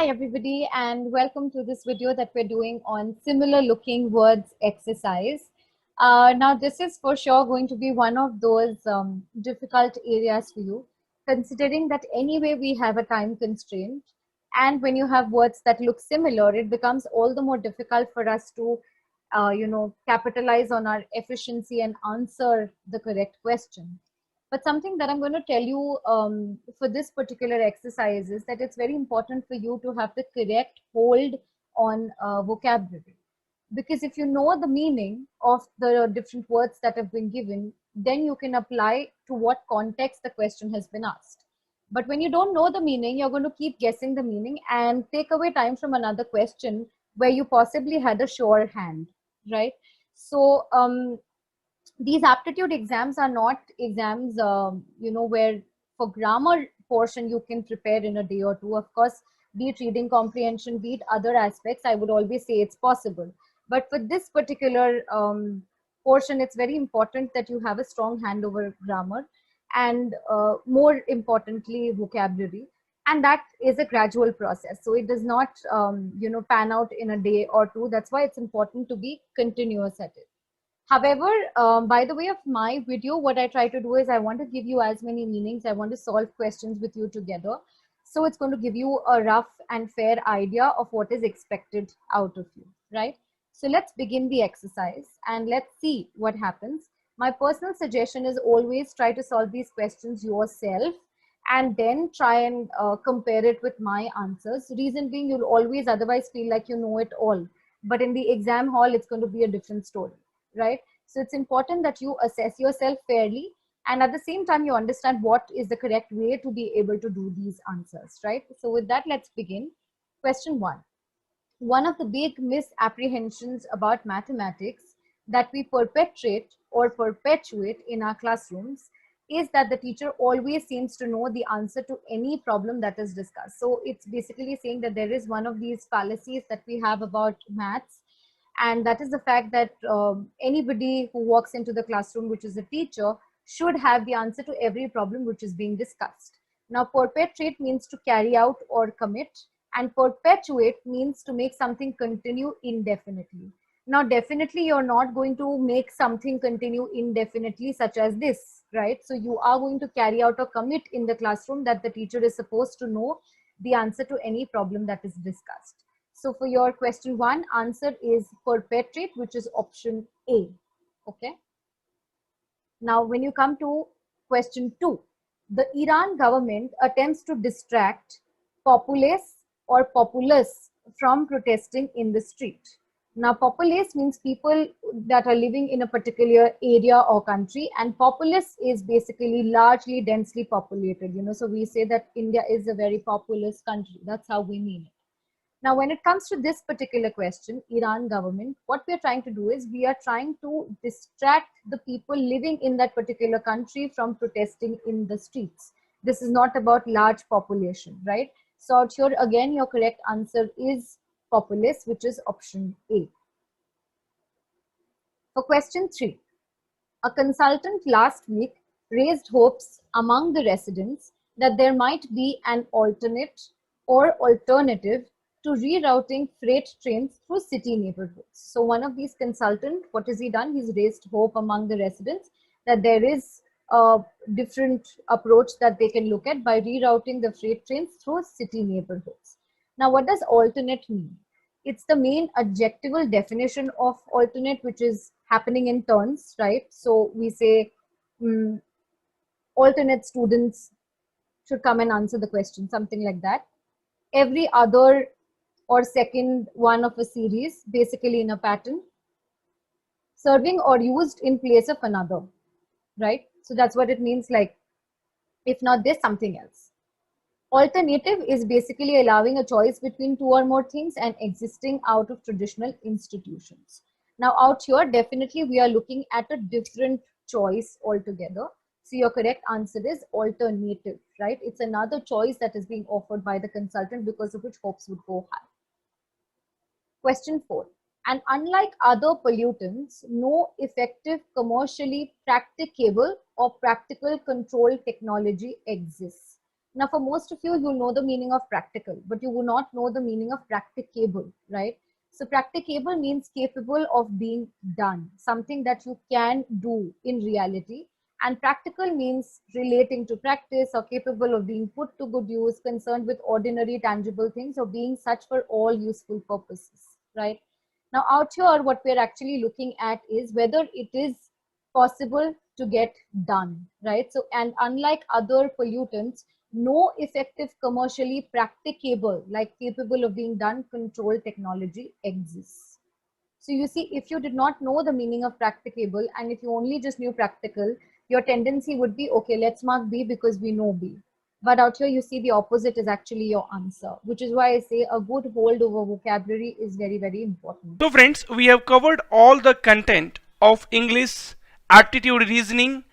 Hi everybody and welcome to this video that we're doing on similar looking words exercise. Now this is for sure going to be one of those difficult areas for you, considering that anyway we have a time constraint, and when you have words that look similar it becomes all the more difficult for us to capitalize on our efficiency and answer the correct question. But something that I'm going to tell you for this particular exercise is that it's very important for you to have the correct hold on vocabulary. Because if you know the meaning of the different words that have been given, then you can apply to what context the question has been asked. But when you don't know the meaning, you're going to keep guessing the meaning and take away time from another question where you possibly had a sure hand, right? So, these aptitude exams are not exams where for grammar portion you can prepare in a day or two. Of course, be it reading comprehension, be it other aspects, I would always say it's possible. But for this particular portion, it's very important that you have a strong hand over grammar and more importantly vocabulary, and that is a gradual process, so it does not pan out in a day or two. That's why it's important to be continuous at it. However, by the way of my video, what I try to do is I want to give you as many meanings. I want to solve questions with you together. So it's going to give you a rough and fair idea of what is expected out of you, right? So let's begin the exercise and let's see what happens. My personal suggestion is always try to solve these questions yourself and then try and compare it with my answers. Reason being, you'll always otherwise feel like you know it all. But in the exam hall, it's going to be a different story, right? So it's important that you assess yourself fairly and at the same time you understand what is the correct way to be able to do these answers, right? So with that, let's begin. Question one. One of the big misapprehensions about mathematics that we perpetrate or perpetuate in our classrooms is that the teacher always seems to know the answer to any problem that is discussed. So it's basically saying that there is one of these fallacies that we have about maths, and that is the fact that anybody who walks into the classroom, which is a teacher, should have the answer to every problem which is being discussed. Now, perpetrate means to carry out or commit, and perpetuate means to make something continue indefinitely. Now, definitely, you're not going to make something continue indefinitely, such as this, right? So, you are going to carry out or commit in the classroom that the teacher is supposed to know the answer to any problem that is discussed. So for your question one, answer is perpetrate, which is option A. Okay. Now, when you come to question two, the Iran government attempts to distract populace or populace from protesting in the street. Now, populace means people that are living in a particular area or country, and populace is basically largely densely populated. So we say that India is a very populous country. That's how we mean it. Now, when it comes to this particular question, Iran government, what we are trying to do is we are trying to distract the people living in that particular country from protesting in the streets. This is not about large population, right? So out here, again, your correct answer is populace, which is option A. For question three, a consultant last week raised hopes among the residents that there might be an alternate or alternative to rerouting freight trains through city neighborhoods. So one of these consultants, what has he done? He's raised hope among the residents that there is a different approach that they can look at by rerouting the freight trains through city neighborhoods. Now, what does alternate mean? It's the main adjectival definition of alternate, which is happening in turns, right? So we say alternate students should come and answer the question, something like that. Every other or second one of a series, basically in a pattern. Serving or used in place of another, right? So that's what it means, like, if not this, something else. Alternative is basically allowing a choice between two or more things and existing out of traditional institutions. Now out here, definitely we are looking at a different choice altogether. So your correct answer is alternative, right? It's another choice that is being offered by the consultant because of which hopes would go high. Question four. And unlike other pollutants, no effective commercially practicable or practical control technology exists. Now, for most of you, you'll know the meaning of practical, but you will not know the meaning of practicable, right? So, practicable means capable of being done, something that you can do in reality. And practical means relating to practice or capable of being put to good use, concerned with ordinary tangible things, or being such for all useful purposes, right? Now, out here, what we're actually looking at is whether it is possible to get done, right? So, and unlike other pollutants, no effective commercially practicable, like capable of being done, control technology exists. So you see, if you did not know the meaning of practicable and if you only just knew practical, your tendency would be, okay, let's mark B because we know B. But out here, you see the opposite is actually your answer, which is why I say a good hold over vocabulary is very, very important. So friends, we have covered all the content of English, aptitude reasoning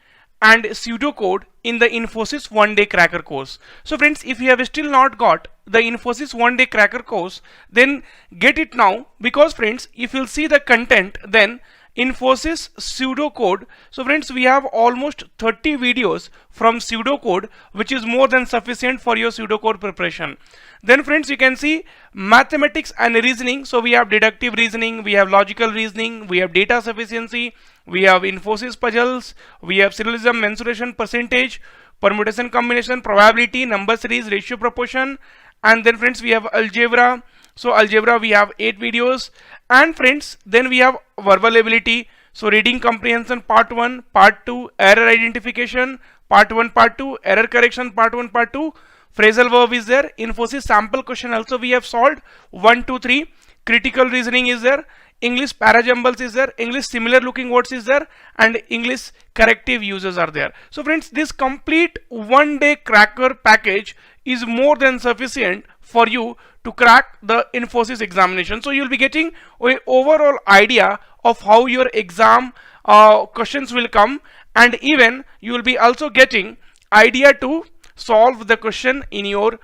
and pseudocode in the Infosys one day cracker course. So friends, if you have still not got the Infosys one day cracker course, then get it now, because friends, if you'll see the content, then Infosys pseudocode. So friends, we have almost 30 videos from pseudocode, which is more than sufficient for your pseudocode preparation. Then friends, you can see mathematics and reasoning. So we have deductive reasoning, we have logical reasoning, we have data sufficiency, we have Infosys puzzles, we have syllogism, mensuration, percentage, permutation, combination, probability, number series, ratio, proportion. And then friends, we have algebra. So algebra, we have 8 videos. And friends, then we have verbal ability. So reading comprehension part 1, part 2, error identification, part 1, part 2, error correction, part 1, part 2. Phrasal verb is there. Infosys sample question also we have solved 1, 2, 3. Critical reasoning is there. English parajumbles is there, English similar looking words is there, and English corrective uses are there. So friends, this complete one day cracker package is more than sufficient for you to crack the Infosys examination. So you'll be getting an overall idea of how your exam questions will come, and even you will be also getting idea to solve the question in your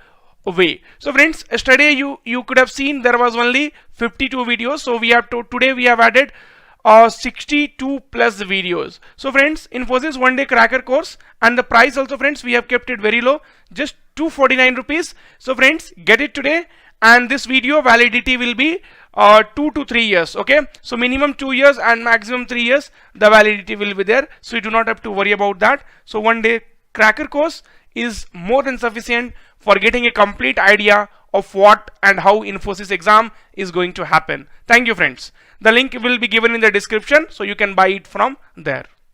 way. So friends, yesterday you could have seen there was only 52 videos. So we have today we have added 62 plus videos. So friends, Infosys one day cracker course, and the price also friends, we have kept it very low, just 249 rupees. So friends, get it today, and this video validity will be 2 to 3 years. Okay, so minimum 2 years and maximum 3 years the validity will be there, so you do not have to worry about that. So one day cracker course is more than sufficient for getting a complete idea of what and how Infosys exam is going to happen. Thank you friends. The link will be given in the description, so you can buy it from there.